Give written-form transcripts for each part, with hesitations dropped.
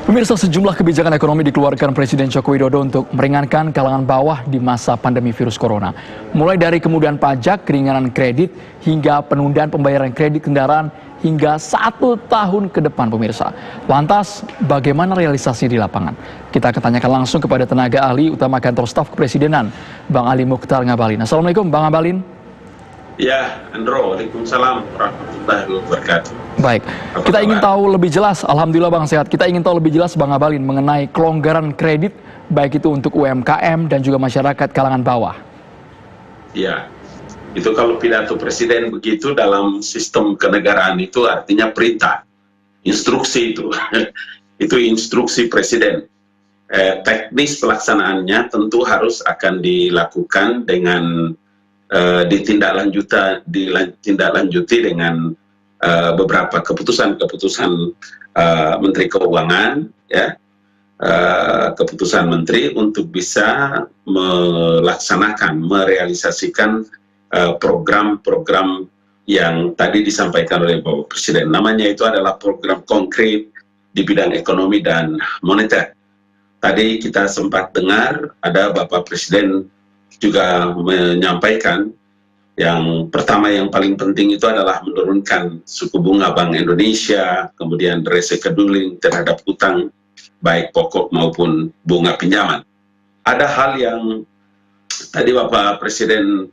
Pemirsa, sejumlah kebijakan ekonomi dikeluarkan Presiden Joko Widodo untuk meringankan kalangan bawah di masa pandemi virus corona. Mulai dari kemudahan pajak, keringanan kredit, hingga penundaan pembayaran kredit kendaraan hingga 1 tahun ke depan, pemirsa. Lantas, bagaimana realisasinya di lapangan? Kita akan tanyakan langsung kepada tenaga ahli utama kantor staf kepresidenan, Bang Ali Mukhtar Ngabalin. Assalamualaikum, Bang Ngabalin. Ya, Andro, waalaikumsalam warahmatullahi wabarakatuh. Baik, kita ingin tahu lebih jelas, alhamdulillah Bang sehat, kita ingin tahu lebih jelas Bang Ngabalin mengenai kelonggaran kredit, baik itu untuk UMKM dan juga masyarakat kalangan bawah. Ya, itu kalau pidato Presiden begitu dalam sistem kenegaraan itu artinya perintah, instruksi itu, itu instruksi Presiden. Teknis pelaksanaannya tentu harus akan dilakukan dengan ditindaklanjuti dengan beberapa keputusan-keputusan Menteri Keuangan, ya, keputusan Menteri untuk bisa melaksanakan, merealisasikan program-program yang tadi disampaikan oleh Bapak Presiden. Namanya itu adalah program konkret di bidang ekonomi dan moneter. Tadi kita sempat dengar ada Bapak Presiden juga menyampaikan yang pertama, yang paling penting itu adalah menurunkan suku bunga Bank Indonesia, kemudian rescheduling terhadap utang baik pokok maupun bunga pinjaman. Ada hal yang tadi Bapak Presiden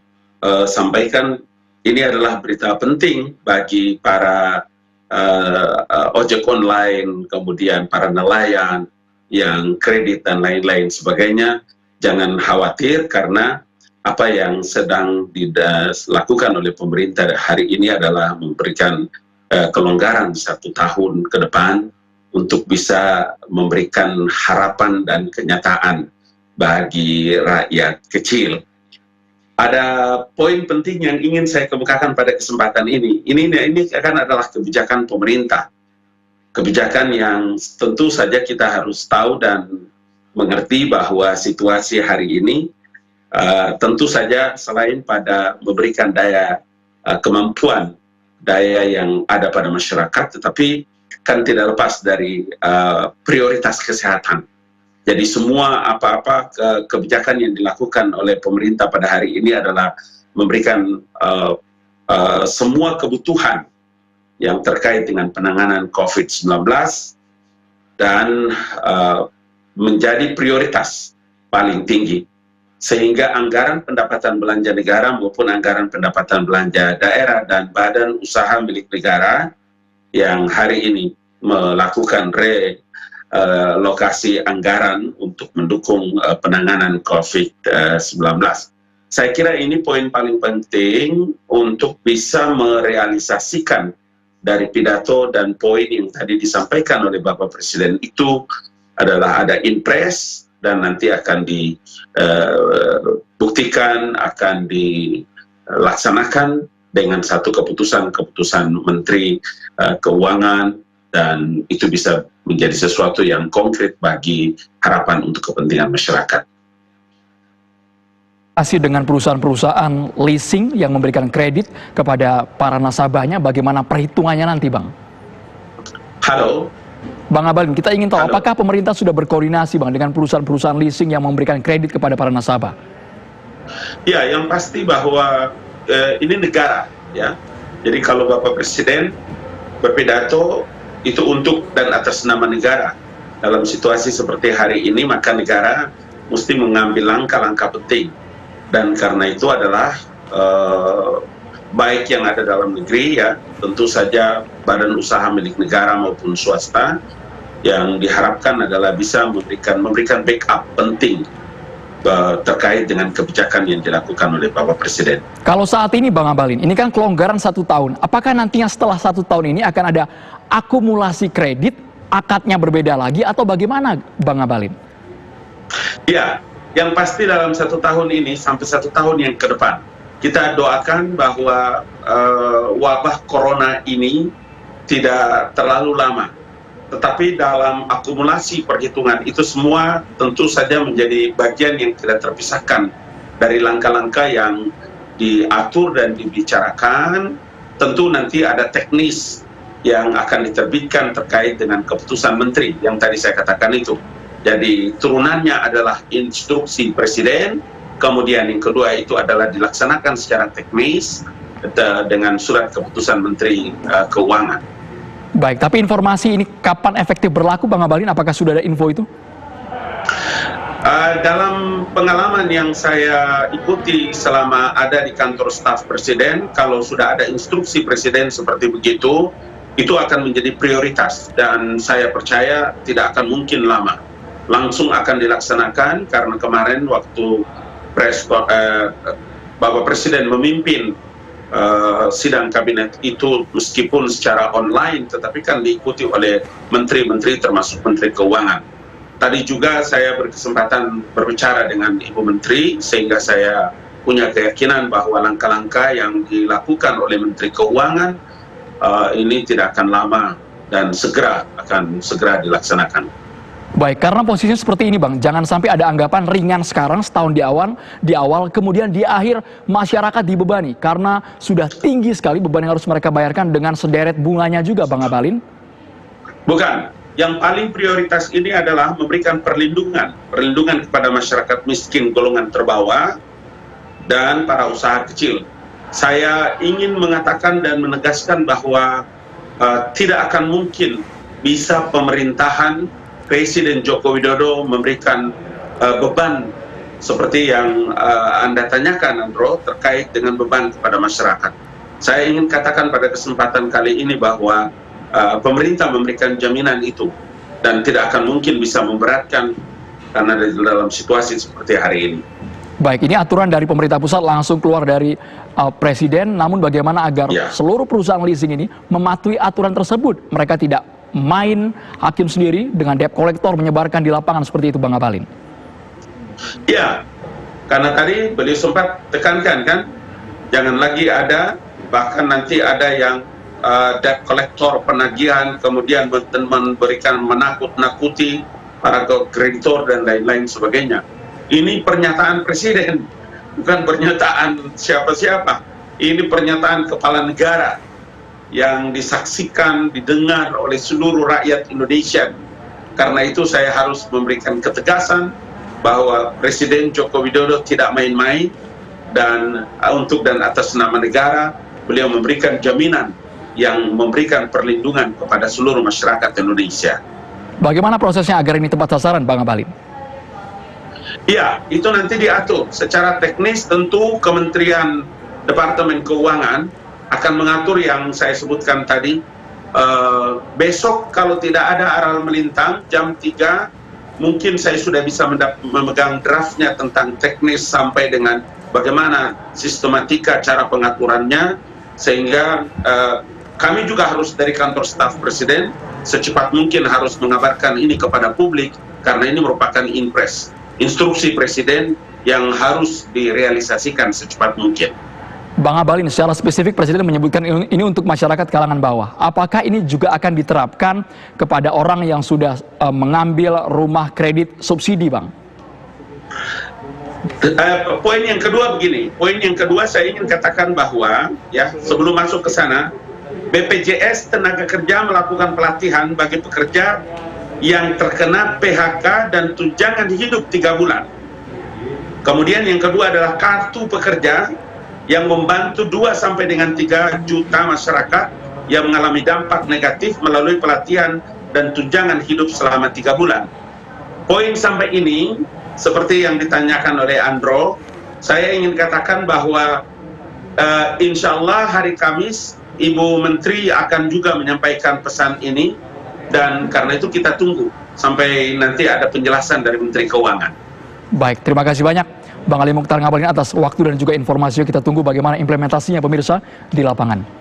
sampaikan, ini adalah berita penting bagi para ojek online, kemudian para nelayan yang kredit dan lain-lain sebagainya. Jangan khawatir, karena apa yang sedang dilakukan oleh pemerintah hari ini adalah memberikan kelonggaran 1 tahun ke depan untuk bisa memberikan harapan dan kenyataan bagi rakyat kecil. Ada poin penting yang ingin saya kemukakan pada kesempatan ini. Ini akan adalah kebijakan pemerintah. Kebijakan yang tentu saja kita harus tahu dan mengerti bahwa situasi hari ini tentu saja selain pada memberikan daya kemampuan, daya yang ada pada masyarakat, tetapi kan tidak lepas dari prioritas kesehatan. Jadi semua apa-apa kebijakan yang dilakukan oleh pemerintah pada hari ini adalah memberikan semua kebutuhan yang terkait dengan penanganan COVID-19 dan menjadi prioritas paling tinggi, sehingga anggaran pendapatan belanja negara maupun anggaran pendapatan belanja daerah dan badan usaha milik negara yang hari ini melakukan relokasi anggaran untuk mendukung penanganan COVID-19. Saya kira ini poin paling penting untuk bisa merealisasikan dari pidato dan poin yang tadi disampaikan oleh Bapak Presiden itu adalah ada impres dan nanti akan dibuktikan, akan dilaksanakan dengan satu keputusan Menteri Keuangan, dan itu bisa menjadi sesuatu yang konkret bagi harapan untuk kepentingan masyarakat. Masih dengan perusahaan-perusahaan leasing yang memberikan kredit kepada para nasabahnya, bagaimana perhitungannya nanti, Bang? Halo? Bang Ngabalin, kita ingin tahu apakah pemerintah sudah berkoordinasi, Bang, dengan perusahaan-perusahaan leasing yang memberikan kredit kepada para nasabah? Ya, yang pasti bahwa ini negara, ya. Jadi kalau Bapak Presiden berpidato itu untuk dan atas nama negara. Dalam situasi seperti hari ini, maka negara mesti mengambil langkah-langkah penting. Dan karena itu adalah baik yang ada dalam negeri, ya, tentu saja badan usaha milik negara maupun swasta, yang diharapkan adalah bisa memberikan backup penting terkait dengan kebijakan yang dilakukan oleh Bapak Presiden. Kalau saat ini, Bang Ngabalin, ini kan kelonggaran 1 tahun. Apakah nantinya setelah 1 tahun ini akan ada akumulasi kredit, akadnya berbeda lagi, atau bagaimana, Bang Ngabalin? Ya, yang pasti dalam 1 tahun ini sampai 1 tahun yang ke depan, kita doakan bahwa wabah corona ini tidak terlalu lama. Tetapi dalam akumulasi perhitungan itu semua tentu saja menjadi bagian yang tidak terpisahkan dari langkah-langkah yang diatur dan dibicarakan. Tentu nanti ada teknis yang akan diterbitkan terkait dengan keputusan menteri yang tadi saya katakan itu. Jadi turunannya adalah instruksi presiden, kemudian yang kedua itu adalah dilaksanakan secara teknis dengan surat keputusan menteri keuangan. Baik, tapi informasi ini kapan efektif berlaku, Bang Abalin? Apakah sudah ada info itu? Dalam pengalaman yang saya ikuti selama ada di kantor staf presiden, kalau sudah ada instruksi presiden seperti begitu, itu akan menjadi prioritas dan saya percaya tidak akan mungkin lama. Langsung akan dilaksanakan karena kemarin waktu Bapak Presiden memimpin sidang kabinet itu meskipun secara online, tetapi kan diikuti oleh menteri-menteri termasuk Menteri Keuangan. Tadi juga saya berkesempatan berbicara dengan Ibu Menteri, sehingga saya punya keyakinan bahwa langkah-langkah yang dilakukan oleh Menteri Keuangan ini tidak akan lama dan akan segera dilaksanakan. Baik, karena posisinya seperti ini, Bang, jangan sampai ada anggapan ringan sekarang setahun di awal, kemudian di akhir masyarakat dibebani karena sudah tinggi sekali beban yang harus mereka bayarkan dengan sederet bunganya juga, Bang Abalin. Bukan. Yang paling prioritas ini adalah memberikan perlindungan kepada masyarakat miskin golongan terbawah dan para usaha kecil. Saya ingin mengatakan dan menegaskan bahwa tidak akan mungkin bisa pemerintahan Presiden Joko Widodo memberikan beban seperti yang Anda tanyakan, Andro, terkait dengan beban kepada masyarakat. Saya ingin katakan pada kesempatan kali ini bahwa pemerintah memberikan jaminan itu dan tidak akan mungkin bisa memberatkan karena dalam situasi seperti hari ini. Baik, ini aturan dari pemerintah pusat langsung keluar dari presiden, namun bagaimana agar seluruh perusahaan leasing ini mematuhi aturan tersebut? Mereka tidak main hakim sendiri dengan debt collector menyebarkan di lapangan seperti itu, Bang Abalin. Ya, karena tadi beliau sempat tekankan kan, jangan lagi ada, bahkan nanti ada yang debt collector penagihan, kemudian memberikan menakut-nakuti para kreditor dan lain-lain sebagainya. Ini pernyataan presiden, bukan pernyataan siapa-siapa. Ini pernyataan kepala negara yang disaksikan, didengar oleh seluruh rakyat Indonesia. Karena itu saya harus memberikan ketegasan bahwa Presiden Joko Widodo tidak main-main dan untuk dan atas nama negara beliau memberikan jaminan yang memberikan perlindungan kepada seluruh masyarakat Indonesia. Bagaimana prosesnya agar ini tepat sasaran, Bang Abalin? Ya, itu nanti diatur secara teknis. Tentu Kementerian Departemen Keuangan akan mengatur yang saya sebutkan tadi. Besok kalau tidak ada aral melintang jam 3, mungkin saya sudah bisa memegang draftnya tentang teknis sampai dengan bagaimana sistematika cara pengaturannya, sehingga kami juga harus dari kantor staf presiden secepat mungkin harus mengabarkan ini kepada publik karena ini merupakan instruksi presiden yang harus direalisasikan secepat mungkin. Bang Abalin, secara spesifik presiden menyebutkan ini untuk masyarakat kalangan bawah. Apakah ini juga akan diterapkan kepada orang yang sudah mengambil rumah kredit subsidi, Bang? Poin yang kedua begini, poin yang kedua saya ingin katakan bahwa ya sebelum masuk ke sana, BPJS Tenaga Kerja melakukan pelatihan bagi pekerja yang terkena PHK dan tunjangan hidup 3 bulan. Kemudian yang kedua adalah kartu pekerja yang membantu 2 sampai dengan 3 juta masyarakat yang mengalami dampak negatif melalui pelatihan dan tunjangan hidup selama 3 bulan. Poin sampai ini, seperti yang ditanyakan oleh Andro, saya ingin katakan bahwa insya Allah hari Kamis Ibu Menteri akan juga menyampaikan pesan ini, dan karena itu kita tunggu sampai nanti ada penjelasan dari Menteri Keuangan. Baik, terima kasih banyak Bang Ali Mukhtar Ngabalin atas waktu dan juga informasinya. Kita tunggu bagaimana implementasinya pemirsa di lapangan.